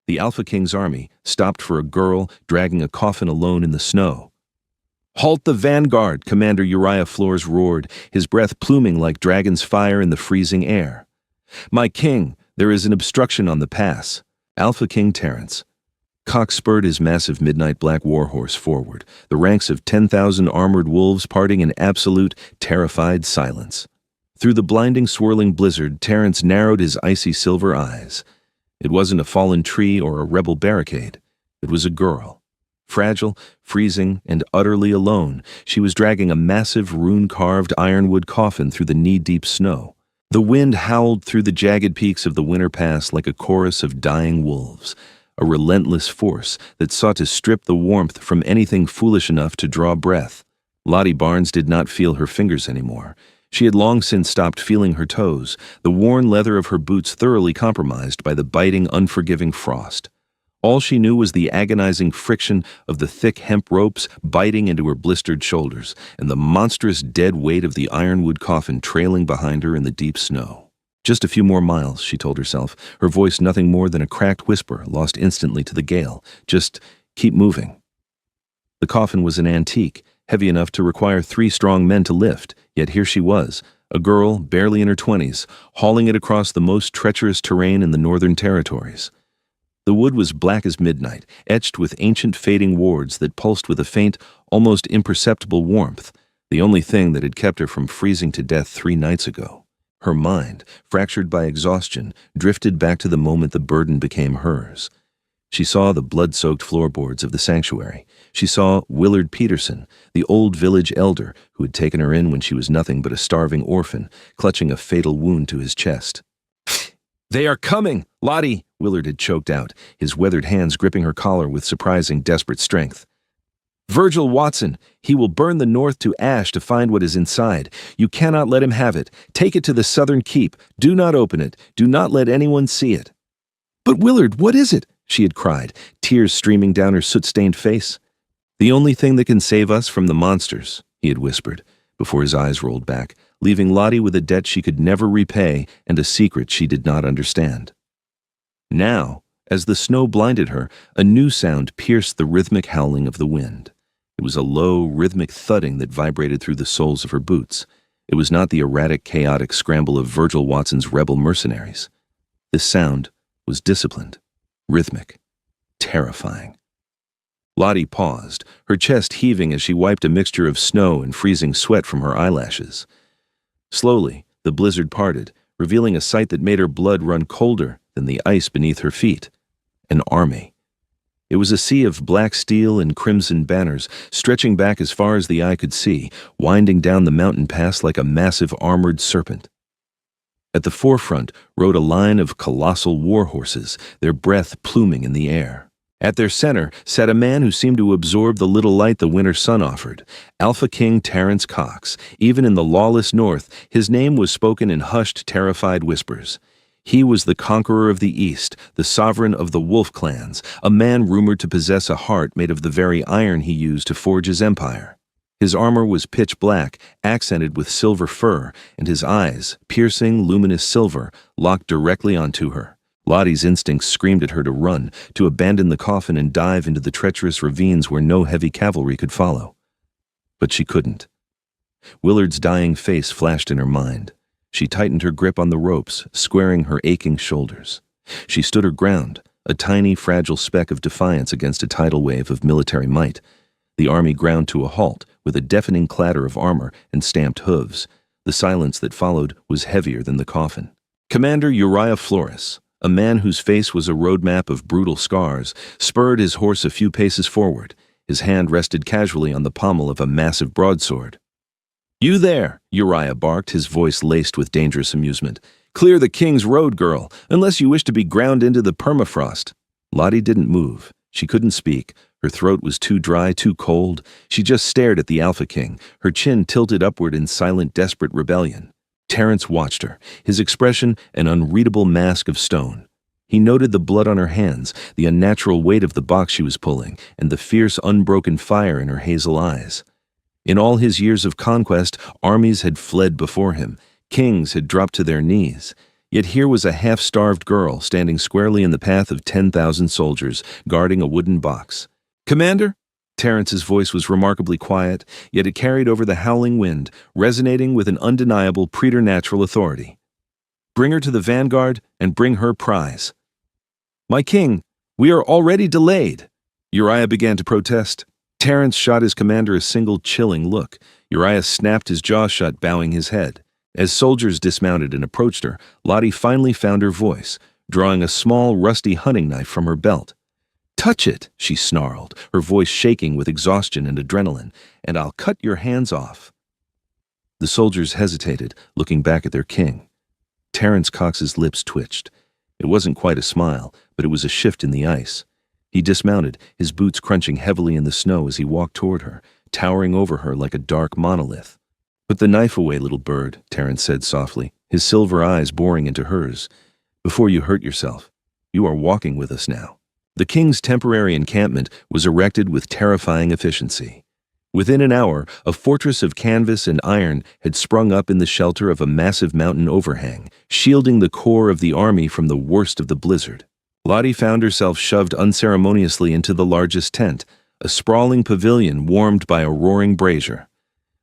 The Alpha King's army stopped for a girl dragging a coffin alone in the snow. "Halt the vanguard!" Commander Uriah Flores roared, his breath pluming like dragon's fire in the freezing air. "My king, there is an obstruction on the pass." Alpha King Terrence. Cox spurred his massive midnight black warhorse forward, the ranks of 10,000 armored wolves parting in absolute, terrified silence. Through the blinding, swirling blizzard, Terrence narrowed his icy silver eyes. It wasn't a fallen tree or a rebel barricade. It was a girl. Fragile, freezing, and utterly alone, she was dragging a massive, rune-carved ironwood coffin through the knee-deep snow. The wind howled through the jagged peaks of the winter pass like a chorus of dying wolves, a relentless force that sought to strip the warmth from anything foolish enough to draw breath. Lottie Barnes did not feel her fingers anymore. She had long since stopped feeling her toes, the worn leather of her boots thoroughly compromised by the biting, unforgiving frost. All she knew was the agonizing friction of the thick hemp ropes biting into her blistered shoulders, and the monstrous dead weight of the ironwood coffin trailing behind her in the deep snow. Just a few more miles, she told herself, her voice nothing more than a cracked whisper lost instantly to the gale. Just keep moving. The coffin was an antique, heavy enough to require 3 strong men to lift, yet here she was, a girl barely in her 20s, hauling it across the most treacherous terrain in the Northern Territories. The wood was black as midnight, etched with ancient fading wards that pulsed with a faint, almost imperceptible warmth, the only thing that had kept her from freezing to death 3 nights ago. Her mind, fractured by exhaustion, drifted back to the moment the burden became hers. She saw the blood-soaked floorboards of the sanctuary. She saw Willard Peterson, the old village elder who had taken her in when she was nothing but a starving orphan, clutching a fatal wound to his chest. "They are coming, Lottie!" Willard had choked out, his weathered hands gripping her collar with surprising, desperate strength. "Virgil Watson, he will burn the North to ash to find what is inside. You cannot let him have it. Take it to the Southern Keep. Do not open it. Do not let anyone see it." "But Willard, what is it?" she had cried, tears streaming down her soot-stained face. "The only thing that can save us from the monsters," he had whispered, before his eyes rolled back, leaving Lottie with a debt she could never repay and a secret she did not understand. Now, as the snow blinded her, a new sound pierced the rhythmic howling of the wind. It was a low, rhythmic thudding that vibrated through the soles of her boots. It was not the erratic, chaotic scramble of Virgil Watson's rebel mercenaries. This sound was disciplined, rhythmic, terrifying. Lottie paused, her chest heaving as she wiped a mixture of snow and freezing sweat from her eyelashes. Slowly, the blizzard parted, revealing a sight that made her blood run colder than the ice beneath her feet. An army. It was a sea of black steel and crimson banners, stretching back as far as the eye could see, winding down the mountain pass like a massive armored serpent. At the forefront rode a line of colossal war horses, their breath pluming in the air. At their center sat a man who seemed to absorb the little light the winter sun offered, Alpha King Terrence Cox. Even in the lawless North, his name was spoken in hushed, terrified whispers. He was the conqueror of the East, the sovereign of the wolf clans, a man rumored to possess a heart made of the very iron he used to forge his empire. His armor was pitch black, accented with silver fur, and his eyes, piercing, luminous silver, locked directly onto her. Lottie's instincts screamed at her to run, to abandon the coffin and dive into the treacherous ravines where no heavy cavalry could follow. But she couldn't. Willard's dying face flashed in her mind. She tightened her grip on the ropes, squaring her aching shoulders. She stood her ground, a tiny, fragile speck of defiance against a tidal wave of military might. The army ground to a halt, with a deafening clatter of armor and stamped hooves. The silence that followed was heavier than the coffin. Commander Uriah Flores, a man whose face was a roadmap of brutal scars, spurred his horse a few paces forward. His hand rested casually on the pommel of a massive broadsword. "You there," Uriah barked, his voice laced with dangerous amusement. "Clear the king's road, girl, unless you wish to be ground into the permafrost." Lottie didn't move. She couldn't speak. Her throat was too dry, too cold. She just stared at the Alpha King, her chin tilted upward in silent, desperate rebellion. Terrence watched her, his expression an unreadable mask of stone. He noted the blood on her hands, the unnatural weight of the box she was pulling, and the fierce, unbroken fire in her hazel eyes. In all his years of conquest, armies had fled before him. Kings had dropped to their knees. Yet here was a half-starved girl standing squarely in the path of 10,000 soldiers, guarding a wooden box. "Commander?" Terrence's voice was remarkably quiet, yet it carried over the howling wind, resonating with an undeniable preternatural authority. "Bring her to the vanguard and bring her prize." "My king, we are already delayed," Uriah began to protest. Terrence shot his commander a single chilling look. Uriah snapped his jaw shut, bowing his head. As soldiers dismounted and approached her, Lottie finally found her voice, drawing a small, rusty hunting knife from her belt. "Touch it," she snarled, her voice shaking with exhaustion and adrenaline, "and I'll cut your hands off." The soldiers hesitated, looking back at their king. Terrence Cox's lips twitched. It wasn't quite a smile, but it was a shift in the ice. He dismounted, his boots crunching heavily in the snow as he walked toward her, towering over her like a dark monolith. "Put the knife away, little bird," Terrence said softly, his silver eyes boring into hers. "Before you hurt yourself. You are walking with us now." The king's temporary encampment was erected with terrifying efficiency. Within an hour, a fortress of canvas and iron had sprung up in the shelter of a massive mountain overhang, shielding the core of the army from the worst of the blizzard. Lottie found herself shoved unceremoniously into the largest tent, a sprawling pavilion warmed by a roaring brazier.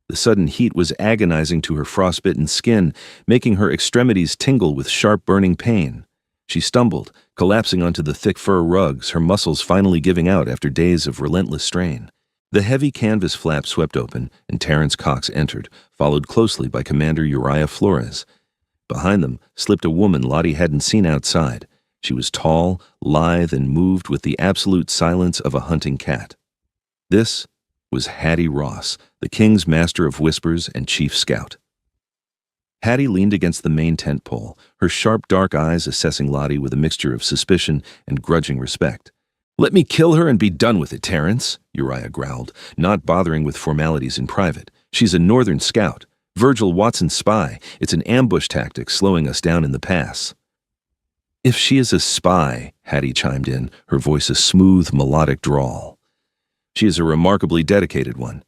The sudden heat was agonizing to her frostbitten skin, making her extremities tingle with sharp burning pain. She stumbled, collapsing onto the thick fur rugs, her muscles finally giving out after days of relentless strain. The heavy canvas flap swept open, and Terrence Cox entered, followed closely by Commander Uriah Flores. Behind them slipped a woman Lottie hadn't seen outside. She was tall, lithe, and moved with the absolute silence of a hunting cat. This was Hattie Ross, the king's master of whispers and chief scout. Hattie leaned against the main tent pole, her sharp dark eyes assessing Lottie with a mixture of suspicion and grudging respect. "Let me kill her and be done with it, Terrence," Uriah growled, not bothering with formalities in private. "She's a northern scout, Virgil Watson's spy. It's an ambush tactic slowing us down in the pass." "If she is a spy," Hattie chimed in, her voice a smooth, melodic drawl, "she is a remarkably dedicated one.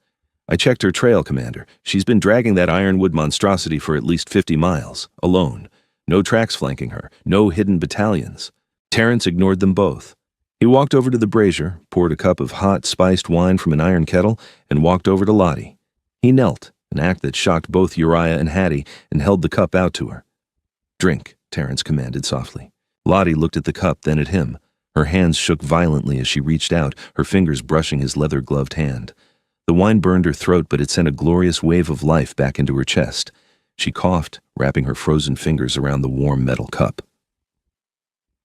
I checked her trail, Commander. She's been dragging that ironwood monstrosity for at least 50 miles, alone. No tracks flanking her, no hidden battalions." Terrence ignored them both. He walked over to the brazier, poured a cup of hot, spiced wine from an iron kettle, and walked over to Lottie. He knelt, an act that shocked both Uriah and Hattie, and held the cup out to her. "Drink," Terrence commanded softly. Lottie looked at the cup, then at him. Her hands shook violently as she reached out, her fingers brushing his leather-gloved hand. The wine burned her throat, but it sent a glorious wave of life back into her chest. She coughed, wrapping her frozen fingers around the warm metal cup.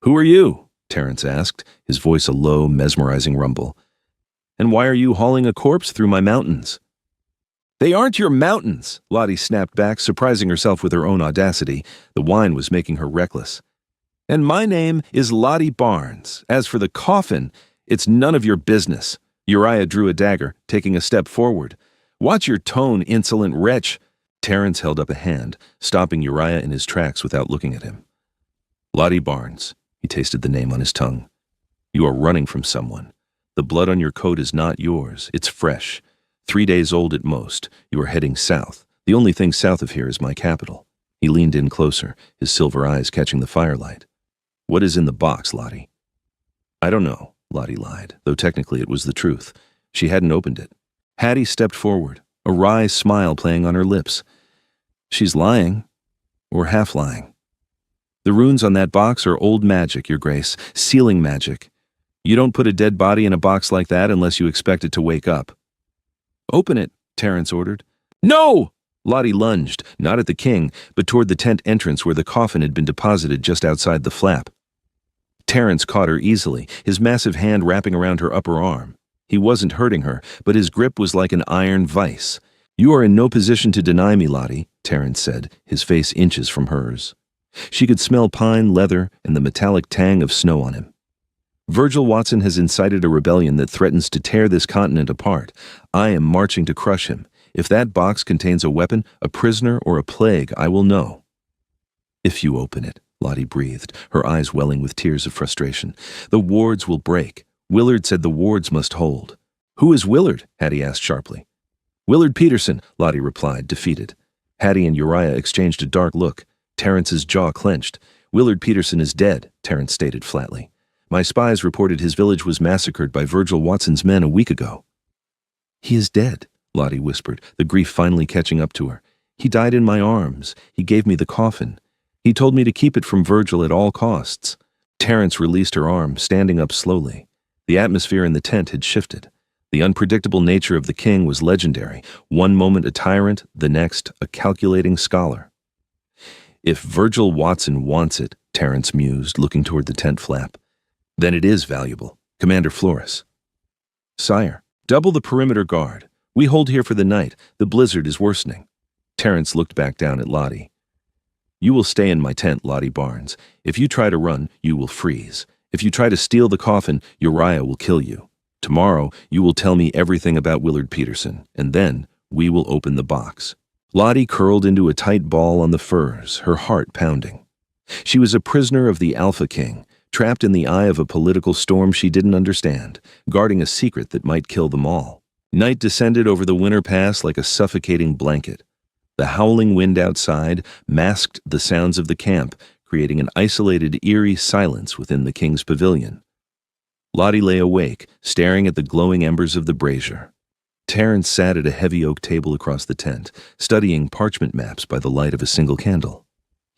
"Who are you?" Terrence asked, his voice a low, mesmerizing rumble. "And why are you hauling a corpse through my mountains?" "They aren't your mountains," Lottie snapped back, surprising herself with her own audacity. The wine was making her reckless. "And my name is Lottie Barnes. As for the coffin, it's none of your business." Uriah drew a dagger, taking a step forward. "Watch your tone, insolent wretch." Terrence held up a hand, stopping Uriah in his tracks without looking at him. "Lottie Barnes." He tasted the name on his tongue. "You are running from someone. The blood on your coat is not yours. It's fresh. 3 days old at most. You are heading south. The only thing south of here is my capital." He leaned in closer, his silver eyes catching the firelight. "What is in the box, Lottie?" "I don't know," Lottie lied, though technically it was the truth. She hadn't opened it. Hattie stepped forward, a wry smile playing on her lips. "She's lying, or half lying. The runes on that box are old magic, Your Grace, sealing magic. You don't put a dead body in a box like that unless you expect it to wake up." "Open it," Terrence ordered. "No!" Lottie lunged, not at the king, but toward the tent entrance where the coffin had been deposited just outside the flap. Terrence caught her easily, his massive hand wrapping around her upper arm. He wasn't hurting her, but his grip was like an iron vice. "You are in no position to deny me, Lottie," Terrence said, his face inches from hers. She could smell pine, leather, and the metallic tang of snow on him. "Virgil Watson has incited a rebellion that threatens to tear this continent apart. I am marching to crush him. If that box contains a weapon, a prisoner, or a plague, I will know." "If you open it," Lottie breathed, her eyes welling with tears of frustration. "The wards will break. Willard said the wards must hold." "Who is Willard?" Hattie asked sharply. "Willard Peterson," Lottie replied, defeated. Hattie and Uriah exchanged a dark look. Terrence's jaw clenched. Willard Peterson is dead, Terrence stated flatly. My spies reported his village was massacred by Virgil Watson's men a week ago. He is dead, Lottie whispered, the grief finally catching up to her. He died in my arms. He gave me the coffin. He told me to keep it from Virgil at all costs. Terrence released her arm, standing up slowly. The atmosphere in the tent had shifted. The unpredictable nature of the king was legendary. One moment a tyrant, the next a calculating scholar. If Virgil Watson wants it, Terrence mused, looking toward the tent flap, then it is valuable. Commander Flores. Sire, double the perimeter guard. We hold here for the night. The blizzard is worsening. Terrence looked back down at Lottie. You will stay in my tent, Lottie Barnes. If you try to run, you will freeze. If you try to steal the coffin, Uriah will kill you. Tomorrow, you will tell me everything about Willard Peterson, and then we will open the box. Lottie curled into a tight ball on the furs, her heart pounding. She was a prisoner of the Alpha King, trapped in the eye of a political storm she didn't understand, guarding a secret that might kill them all. Night descended over the winter pass like a suffocating blanket. The howling wind outside masked the sounds of the camp, creating an isolated, eerie silence within the king's pavilion. Lottie lay awake, staring at the glowing embers of the brazier. Terrence sat at a heavy oak table across the tent, studying parchment maps by the light of a single candle.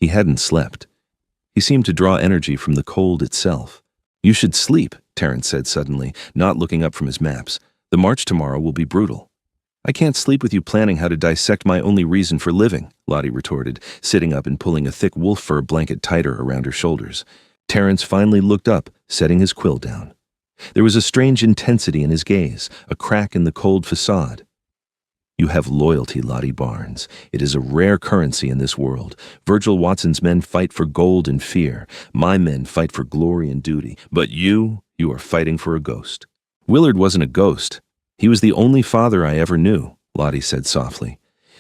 He hadn't slept. He seemed to draw energy from the cold itself. You should sleep, Terrence said suddenly, not looking up from his maps. The march tomorrow will be brutal. I can't sleep with you planning how to dissect my only reason for living, Lottie retorted, sitting up and pulling a thick wolf fur blanket tighter around her shoulders. Terrence finally looked up, setting his quill down. There was a strange intensity in his gaze, a crack in the cold facade. You have loyalty, Lottie Barnes. It is a rare currency in this world. Virgil Watson's men fight for gold and fear. My men fight for glory and duty. But you are fighting for a ghost. Willard wasn't a ghost. He was the only father I ever knew, Lottie said softly.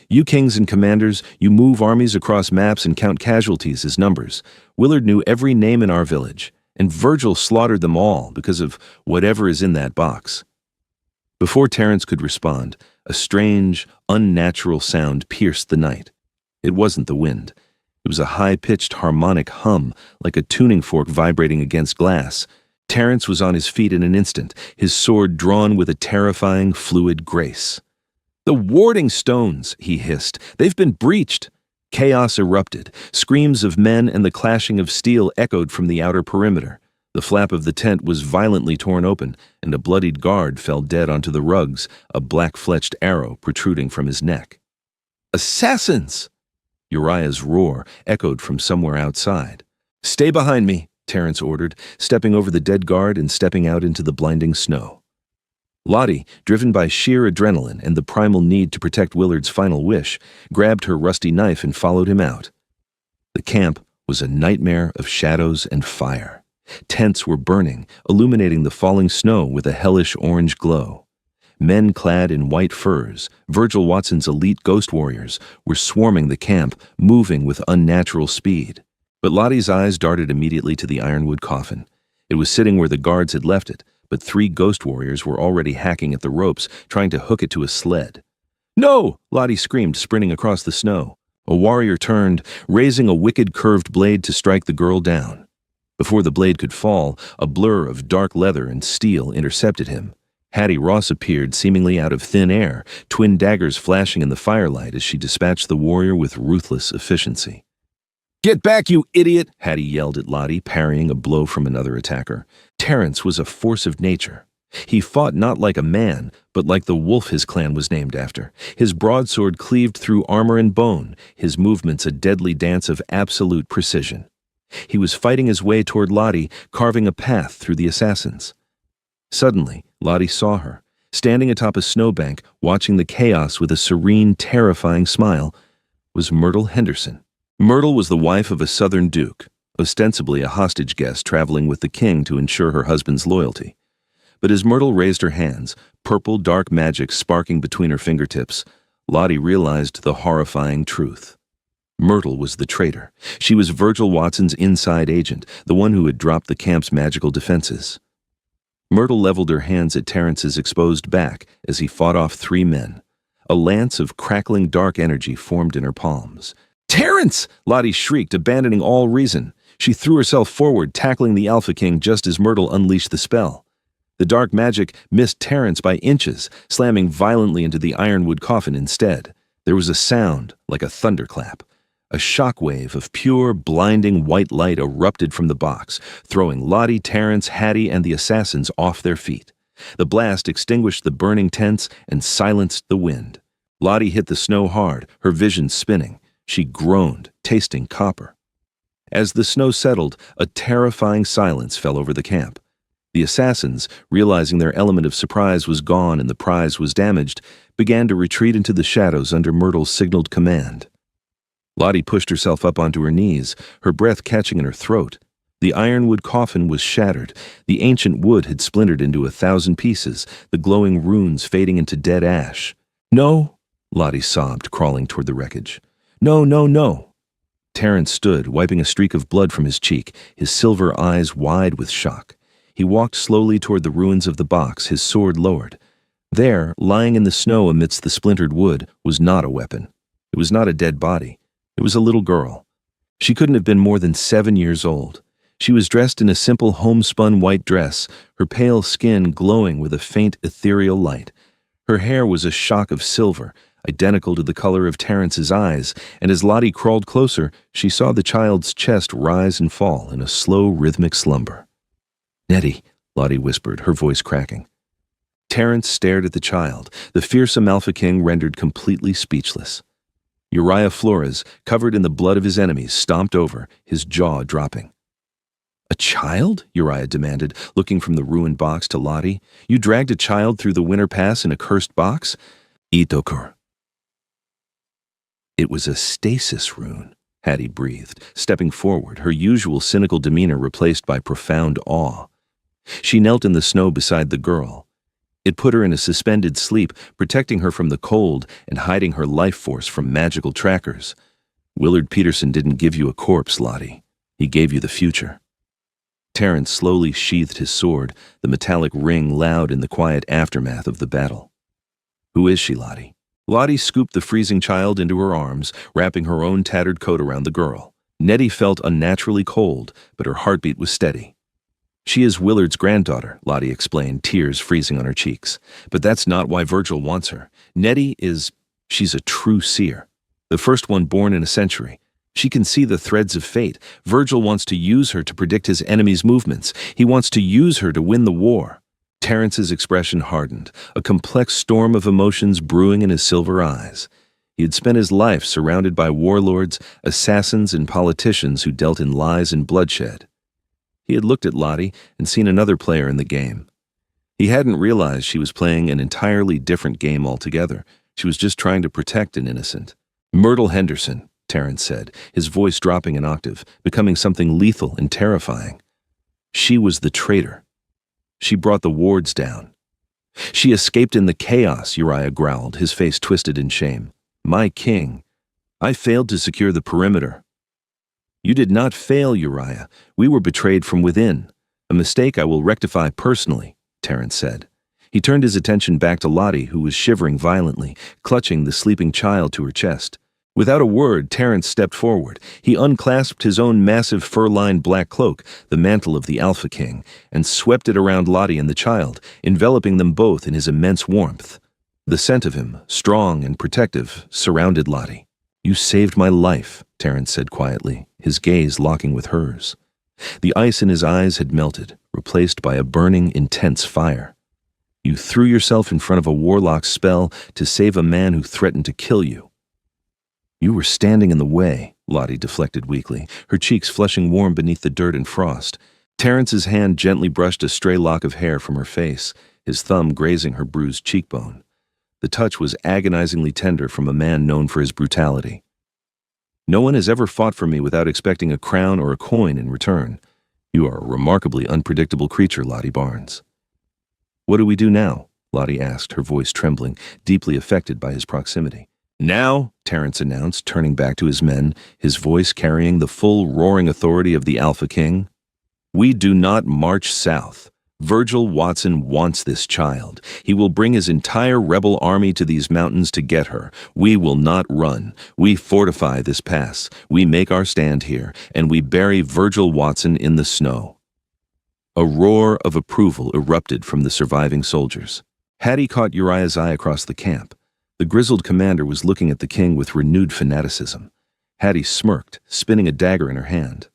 You kings and commanders, you move armies across maps and count casualties as numbers. Willard knew every name in our village, and Virgil slaughtered them all because of whatever is in that box. Before Terrence could respond, a strange, unnatural sound pierced the night. It wasn't the wind. It was a high-pitched harmonic hum, like a tuning fork vibrating against glass. Terrence was on his feet in an instant, his sword drawn with a terrifying, fluid grace. The warding stones, he hissed. They've been breached. Chaos erupted. Screams of men and the clashing of steel echoed from the outer perimeter. The flap of the tent was violently torn open, and a bloodied guard fell dead onto the rugs, a black-fletched arrow protruding from his neck. Assassins! Uriah's roar echoed from somewhere outside. Stay behind me, Terrence ordered, stepping over the dead guard and stepping out into the blinding snow. Lottie, driven by sheer adrenaline and the primal need to protect Willard's final wish, grabbed her rusty knife and followed him out. The camp was a nightmare of shadows and fire. Tents were burning, illuminating the falling snow with a hellish orange glow. Men clad in white furs, Virgil Watson's elite ghost warriors, were swarming the camp, moving with unnatural speed. But Lottie's eyes darted immediately to the ironwood coffin. It was sitting where the guards had left it, but 3 ghost warriors were already hacking at the ropes, trying to hook it to a sled. No! Lottie screamed, sprinting across the snow. A warrior turned, raising a wicked curved blade to strike the girl down. Before the blade could fall, a blur of dark leather and steel intercepted him. Hattie Ross appeared seemingly out of thin air, twin daggers flashing in the firelight as she dispatched the warrior with ruthless efficiency. Get back, you idiot! Hattie yelled at Lottie, parrying a blow from another attacker. Terrence was a force of nature. He fought not like a man, but like the wolf his clan was named after. His broadsword cleaved through armor and bone, his movements a deadly dance of absolute precision. He was fighting his way toward Lottie, carving a path through the assassins. Suddenly, Lottie saw her, standing atop a snowbank, watching the chaos with a serene, terrifying smile, was Myrtle Henderson. Myrtle was the wife of a southern duke, ostensibly a hostage guest traveling with the king to ensure her husband's loyalty. But as Myrtle raised her hands, purple dark magic sparking between her fingertips, Lottie realized the horrifying truth. Myrtle was the traitor. She was Virgil Watson's inside agent, the one who had dropped the camp's magical defenses. Myrtle leveled her hands at Terrence's exposed back as he fought off 3 men. A lance of crackling dark energy formed in her palms. Terrence! Lottie shrieked, abandoning all reason. She threw herself forward, tackling the Alpha King just as Myrtle unleashed the spell. The dark magic missed Terrence by inches, slamming violently into the ironwood coffin instead. There was a sound like a thunderclap. A shockwave of pure, blinding white light erupted from the box, throwing Lottie, Terrence, Hattie, and the assassins off their feet. The blast extinguished the burning tents and silenced the wind. Lottie hit the snow hard, her vision spinning. She groaned, tasting copper. As the snow settled, a terrifying silence fell over the camp. The assassins, realizing their element of surprise was gone and the prize was damaged, began to retreat into the shadows under Myrtle's signaled command. Lottie pushed herself up onto her knees, her breath catching in her throat. The ironwood coffin was shattered. The ancient wood had splintered into 1,000 pieces, the glowing runes fading into dead ash. "No," Lottie sobbed, crawling toward the wreckage. "No, no, no." Terrence stood, wiping a streak of blood from his cheek, his silver eyes wide with shock. He walked slowly toward the ruins of the box, his sword lowered. There, lying in the snow amidst the splintered wood, was not a weapon. It was not a dead body. It was a little girl. She couldn't have been more than 7 years old. She was dressed in a simple homespun white dress, her pale skin glowing with a faint ethereal light. Her hair was a shock of silver, identical to the color of Terrence's eyes, and as Lottie crawled closer, she saw the child's chest rise and fall in a slow, rhythmic slumber. "Nettie," Lottie whispered, her voice cracking. Terrence stared at the child, the fearsome Alpha King rendered completely speechless. Uriah Flores, covered in the blood of his enemies, stomped over, his jaw dropping. "A child?" Uriah demanded, looking from the ruined box to Lottie. "You dragged a child through the winter pass in a cursed box?" "Itokur." It was a stasis rune, Hattie breathed, stepping forward, her usual cynical demeanor replaced by profound awe. She knelt in the snow beside the girl. It put her in a suspended sleep, protecting her from the cold and hiding her life force from magical trackers. "Willard Peterson didn't give you a corpse, Lottie. He gave you the future." Terrence slowly sheathed his sword, the metallic ring loud in the quiet aftermath of the battle. "Who is she, Lottie?" Lottie scooped the freezing child into her arms, wrapping her own tattered coat around the girl. Nettie felt unnaturally cold, but her heartbeat was steady. "She is Willard's granddaughter," Lottie explained, tears freezing on her cheeks. "But that's not why Virgil wants her. She's a true seer. The first one born in a century. She can see the threads of fate. Virgil wants to use her to predict his enemy's movements. He wants to use her to win the war." Terrence's expression hardened, a complex storm of emotions brewing in his silver eyes. He had spent his life surrounded by warlords, assassins, and politicians who dealt in lies and bloodshed. He had looked at Lottie and seen another player in the game. He hadn't realized she was playing an entirely different game altogether. She was just trying to protect an innocent. "Myrtle Henderson," Terrence said, his voice dropping an octave, becoming something lethal and terrifying. "She was the traitor. She brought the wards down. She escaped in the chaos," Uriah growled, his face twisted in shame. "My king. I failed to secure the perimeter." "You did not fail, Uriah. We were betrayed from within. A mistake I will rectify personally," Terrence said. He turned his attention back to Lottie, who was shivering violently, clutching the sleeping child to her chest. Without a word, Terrence stepped forward. He unclasped his own massive fur-lined black cloak, the mantle of the Alpha King, and swept it around Lottie and the child, enveloping them both in his immense warmth. The scent of him, strong and protective, surrounded Lottie. "You saved my life," Terrence said quietly, his gaze locking with hers. The ice in his eyes had melted, replaced by a burning, intense fire. "You threw yourself in front of a warlock's spell to save a man who threatened to kill you." "You were standing in the way," Lottie deflected weakly, her cheeks flushing warm beneath the dirt and frost. Terrence's hand gently brushed a stray lock of hair from her face, his thumb grazing her bruised cheekbone. The touch was agonizingly tender from a man known for his brutality. "No one has ever fought for me without expecting a crown or a coin in return. You are a remarkably unpredictable creature, Lottie Barnes." "What do we do now?" Lottie asked, her voice trembling, deeply affected by his proximity. "Now," Terrence announced, turning back to his men, his voice carrying the full roaring authority of the Alpha King, "we do not march south. Virgil Watson wants this child. He will bring his entire rebel army to these mountains to get her. We will not run. We fortify this pass. We make our stand here, and we bury Virgil Watson in the snow." A roar of approval erupted from the surviving soldiers. Hattie caught Uriah's eye across the camp. The grizzled commander was looking at the king with renewed fanaticism. Hattie smirked, spinning a dagger in her hand.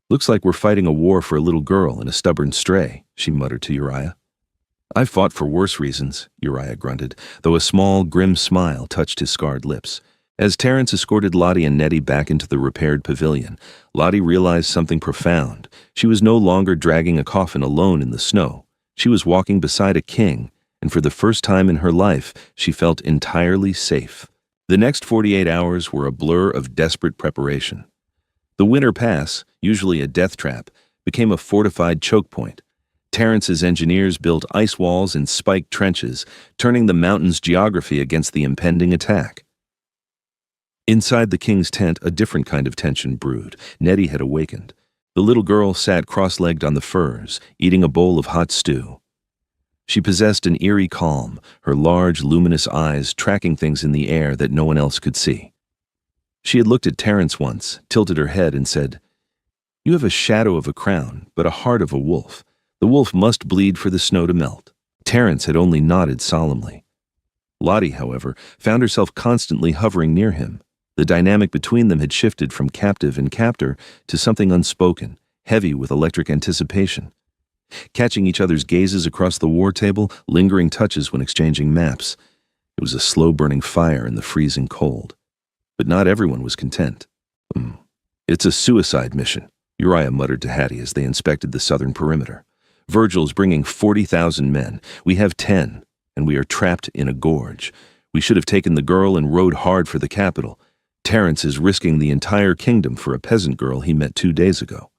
"Looks like we're fighting a war for a little girl and a stubborn stray," she muttered to Uriah. "I've fought for worse reasons," Uriah grunted, though a small, grim smile touched his scarred lips. As Terence escorted Lottie and Nettie back into the repaired pavilion, Lottie realized something profound. She was no longer dragging a coffin alone in the snow. She was walking beside a king, and for the first time in her life, she felt entirely safe. The next 48 hours were a blur of desperate preparation. The Winter Pass, usually a death trap, became a fortified choke point. Terrence's engineers built ice walls and spiked trenches, turning the mountain's geography against the impending attack. Inside the king's tent, a different kind of tension brewed. Nettie had awakened. The little girl sat cross-legged on the furs, eating a bowl of hot stew. She possessed an eerie calm, her large, luminous eyes tracking things in the air that no one else could see. She had looked at Terence once, tilted her head, and said, "You have a shadow of a crown, but a heart of a wolf. The wolf must bleed for the snow to melt." Terence had only nodded solemnly. Lottie, however, found herself constantly hovering near him. The dynamic between them had shifted from captive and captor to something unspoken, heavy with electric anticipation. Catching each other's gazes across the war table, lingering touches when exchanging maps. It was a slow-burning fire in the freezing cold. But not everyone was content. "It's a suicide mission," Uriah muttered to Hattie as they inspected the southern perimeter. "Virgil's bringing 40,000 men. We have 10, and we are trapped in a gorge. We should have taken the girl and rode hard for the capital. Terence is risking the entire kingdom for a peasant girl he met 2 days ago."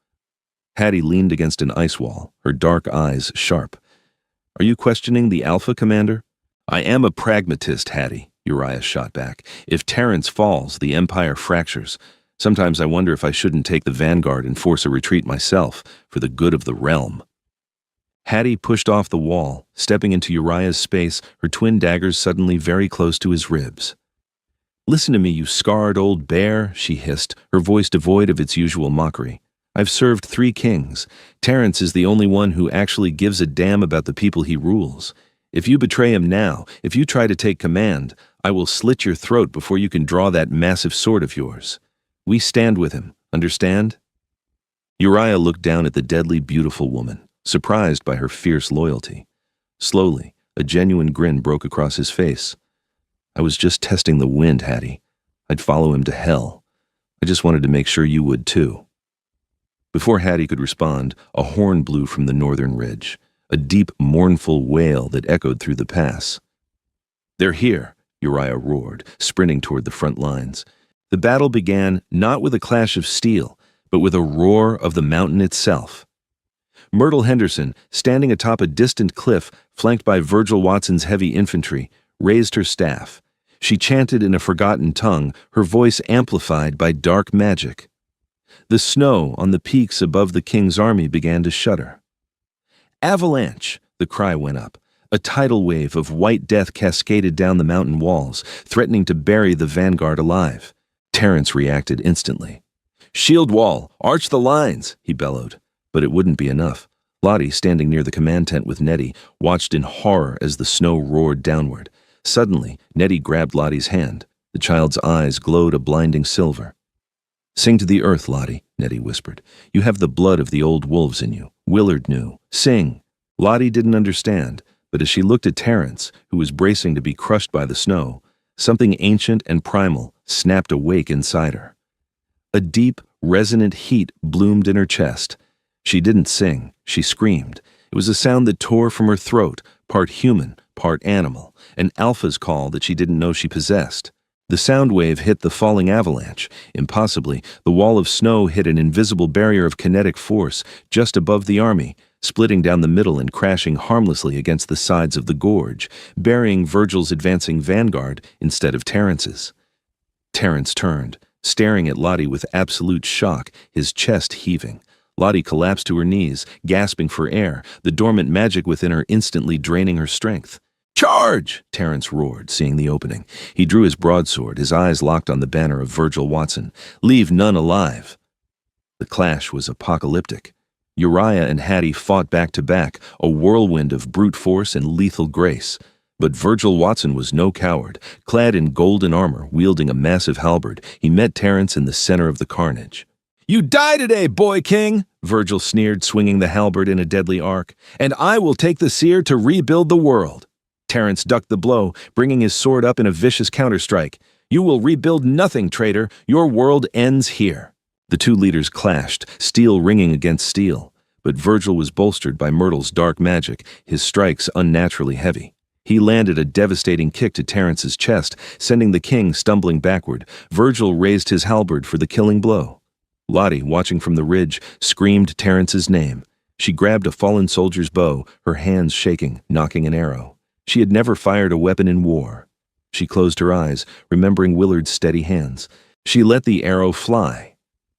Hattie leaned against an ice wall, her dark eyes sharp. "Are you questioning the Alpha, Commander?" "I am a pragmatist, Hattie," Uriah shot back. "If Terence falls, the Empire fractures. Sometimes I wonder if I shouldn't take the vanguard and force a retreat myself, for the good of the realm." Hattie pushed off the wall, stepping into Uriah's space, her twin daggers suddenly very close to his ribs. "Listen to me, you scarred old bear," she hissed, her voice devoid of its usual mockery. "I've served 3 kings. Terence is the only one who actually gives a damn about the people he rules. If you betray him now, if you try to take command, I will slit your throat before you can draw that massive sword of yours. We stand with him, understand?" Uriah looked down at the deadly beautiful woman, surprised by her fierce loyalty. Slowly, a genuine grin broke across his face. "I was just testing the wind, Hattie. I'd follow him to hell. I just wanted to make sure you would too." Before Hattie could respond, a horn blew from the northern ridge, a deep, mournful wail that echoed through the pass. "They're here," Uriah roared, sprinting toward the front lines. The battle began not with a clash of steel, but with a roar of the mountain itself. Myrtle Henderson, standing atop a distant cliff flanked by Virgil Watson's heavy infantry, raised her staff. She chanted in a forgotten tongue, her voice amplified by dark magic. The snow on the peaks above the king's army began to shudder. "Avalanche!" the cry went up. A tidal wave of white death cascaded down the mountain walls, threatening to bury the vanguard alive. Terence reacted instantly. "Shield wall! Arch the lines!" he bellowed. But it wouldn't be enough. Lottie, standing near the command tent with Nettie, watched in horror as the snow roared downward. Suddenly, Nettie grabbed Lottie's hand. The child's eyes glowed a blinding silver. "Sing to the earth, Lottie," Nettie whispered. "You have the blood of the old wolves in you. Willard knew. Sing." Lottie didn't understand, but as she looked at Terence, who was bracing to be crushed by the snow, something ancient and primal snapped awake inside her. A deep, resonant heat bloomed in her chest. She didn't sing, she screamed. It was a sound that tore from her throat, part human, part animal, an alpha's call that she didn't know she possessed. The sound wave hit the falling avalanche. Impossibly, the wall of snow hit an invisible barrier of kinetic force just above the army, splitting down the middle and crashing harmlessly against the sides of the gorge, burying Virgil's advancing vanguard instead of Terence's. Terence turned, staring at Lottie with absolute shock, his chest heaving. Lottie collapsed to her knees, gasping for air, the dormant magic within her instantly draining her strength. "Charge!" Terence roared, seeing the opening. He drew his broadsword, his eyes locked on the banner of Virgil Watson. "Leave none alive." The clash was apocalyptic. Uriah and Hattie fought back to back, a whirlwind of brute force and lethal grace. But Virgil Watson was no coward. Clad in golden armor, wielding a massive halberd, he met Terence in the center of the carnage. "You die today, boy king!" Virgil sneered, swinging the halberd in a deadly arc. "And I will take the seer to rebuild the world." Terence ducked the blow, bringing his sword up in a vicious counterstrike. "You will rebuild nothing, traitor. Your world ends here." The two leaders clashed, steel ringing against steel. But Virgil was bolstered by Myrtle's dark magic, his strikes unnaturally heavy. He landed a devastating kick to Terence's chest, sending the king stumbling backward. Virgil raised his halberd for the killing blow. Lottie, watching from the ridge, screamed Terence's name. She grabbed a fallen soldier's bow, her hands shaking, knocking an arrow. She had never fired a weapon in war. She closed her eyes, remembering Willard's steady hands. She let the arrow fly.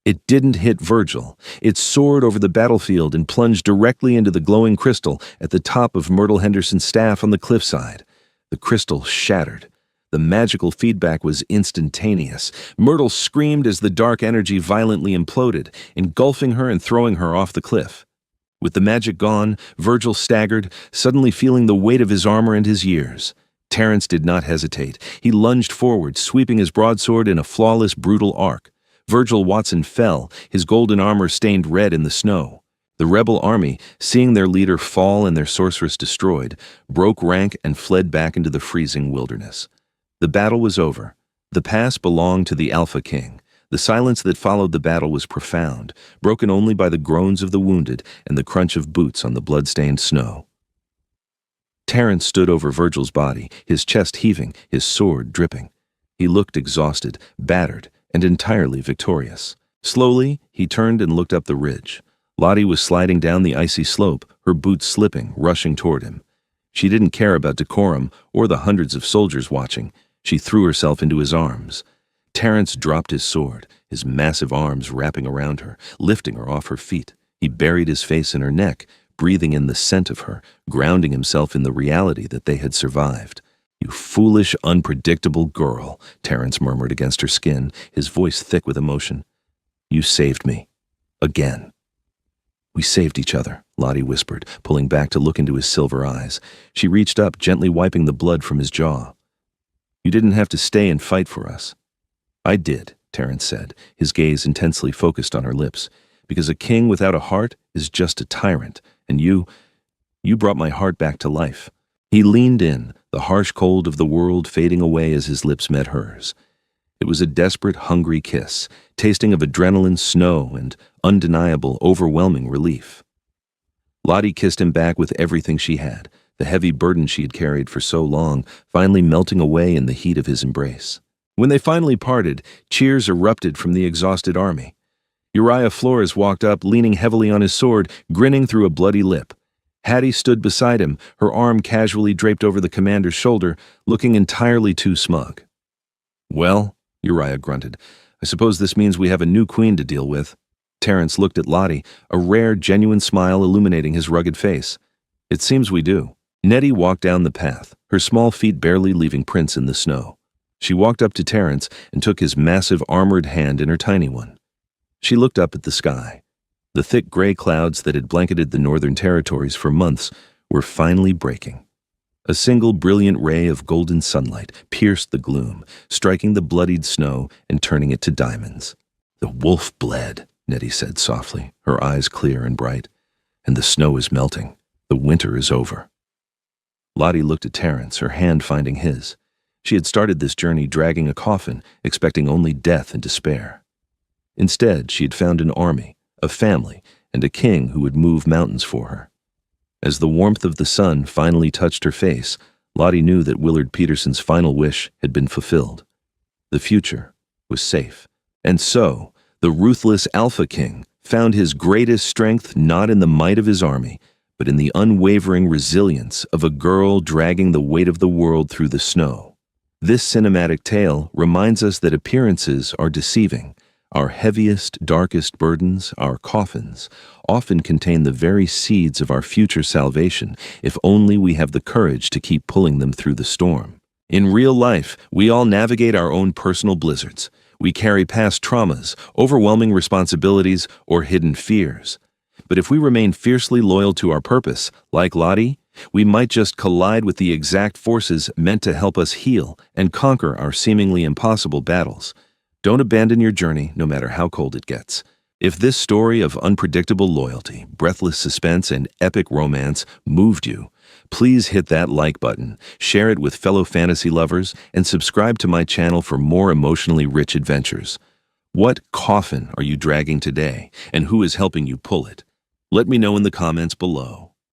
It didn't hit Virgil. It soared over the battlefield and plunged directly into the glowing crystal at the top of Myrtle Henderson's staff on the cliffside. The crystal shattered. The magical feedback was instantaneous. Myrtle screamed as the dark energy violently imploded, engulfing her and throwing her off the cliff. With the magic gone, Virgil staggered, suddenly feeling the weight of his armor and his years. Terence did not hesitate. He lunged forward, sweeping his broadsword in a flawless, brutal arc. Virgil Watson fell, his golden armor stained red in the snow. The rebel army, seeing their leader fall and their sorceress destroyed, broke rank and fled back into the freezing wilderness. The battle was over. The pass belonged to the Alpha King. The silence that followed the battle was profound, broken only by the groans of the wounded and the crunch of boots on the blood-stained snow. Terence stood over Virgil's body, his chest heaving, his sword dripping. He looked exhausted, battered, and entirely victorious. Slowly, he turned and looked up the ridge. Lottie was sliding down the icy slope, her boots slipping, rushing toward him. She didn't care about decorum or the hundreds of soldiers watching. She threw herself into his arms. Terence dropped his sword, his massive arms wrapping around her, lifting her off her feet. He buried his face in her neck, breathing in the scent of her, grounding himself in the reality that they had survived. "You foolish, unpredictable girl," Terence murmured against her skin, his voice thick with emotion. "You saved me. Again." "We saved each other," Lottie whispered, pulling back to look into his silver eyes. She reached up, gently wiping the blood from his jaw. "You didn't have to stay and fight for us." "I did," Terence said, his gaze intensely focused on her lips, "because a king without a heart is just a tyrant, and you brought my heart back to life." He leaned in, the harsh cold of the world fading away as his lips met hers. It was a desperate, hungry kiss, tasting of adrenaline, snow, and undeniable, overwhelming relief. Lottie kissed him back with everything she had, the heavy burden she had carried for so long, finally melting away in the heat of his embrace. When they finally parted, cheers erupted from the exhausted army. Uriah Flores walked up, leaning heavily on his sword, grinning through a bloody lip. Hattie stood beside him, her arm casually draped over the commander's shoulder, looking entirely too smug. "Well," Uriah grunted, "I suppose this means we have a new queen to deal with." Terence looked at Lottie, a rare, genuine smile illuminating his rugged face. "It seems we do." Nettie walked down the path, her small feet barely leaving prints in the snow. She walked up to Terence and took his massive armored hand in her tiny one. She looked up at the sky. The thick gray clouds that had blanketed the northern territories for months were finally breaking. A single brilliant ray of golden sunlight pierced the gloom, striking the bloodied snow and turning it to diamonds. "The wolf bled," Nettie said softly, her eyes clear and bright. "And the snow is melting. The winter is over." Lottie looked at Terence, her hand finding his. She had started this journey dragging a coffin, expecting only death and despair. Instead, she had found an army, a family, and a king who would move mountains for her. As the warmth of the sun finally touched her face, Lottie knew that Willard Peterson's final wish had been fulfilled. The future was safe. And so, the ruthless Alpha King found his greatest strength not in the might of his army, but in the unwavering resilience of a girl dragging the weight of the world through the snow. This cinematic tale reminds us that appearances are deceiving. Our heaviest, darkest burdens, our coffins, often contain the very seeds of our future salvation if only we have the courage to keep pulling them through the storm. In real life, we all navigate our own personal blizzards. We carry past traumas, overwhelming responsibilities, or hidden fears. But if we remain fiercely loyal to our purpose, like Lottie, we might just collide with the exact forces meant to help us heal and conquer our seemingly impossible battles. Don't abandon your journey, no matter how cold it gets. If this story of unpredictable loyalty, breathless suspense, and epic romance moved you, please hit that like button, share it with fellow fantasy lovers, and subscribe to my channel for more emotionally rich adventures. What coffin are you dragging today, and who is helping you pull it? Let me know in the comments below.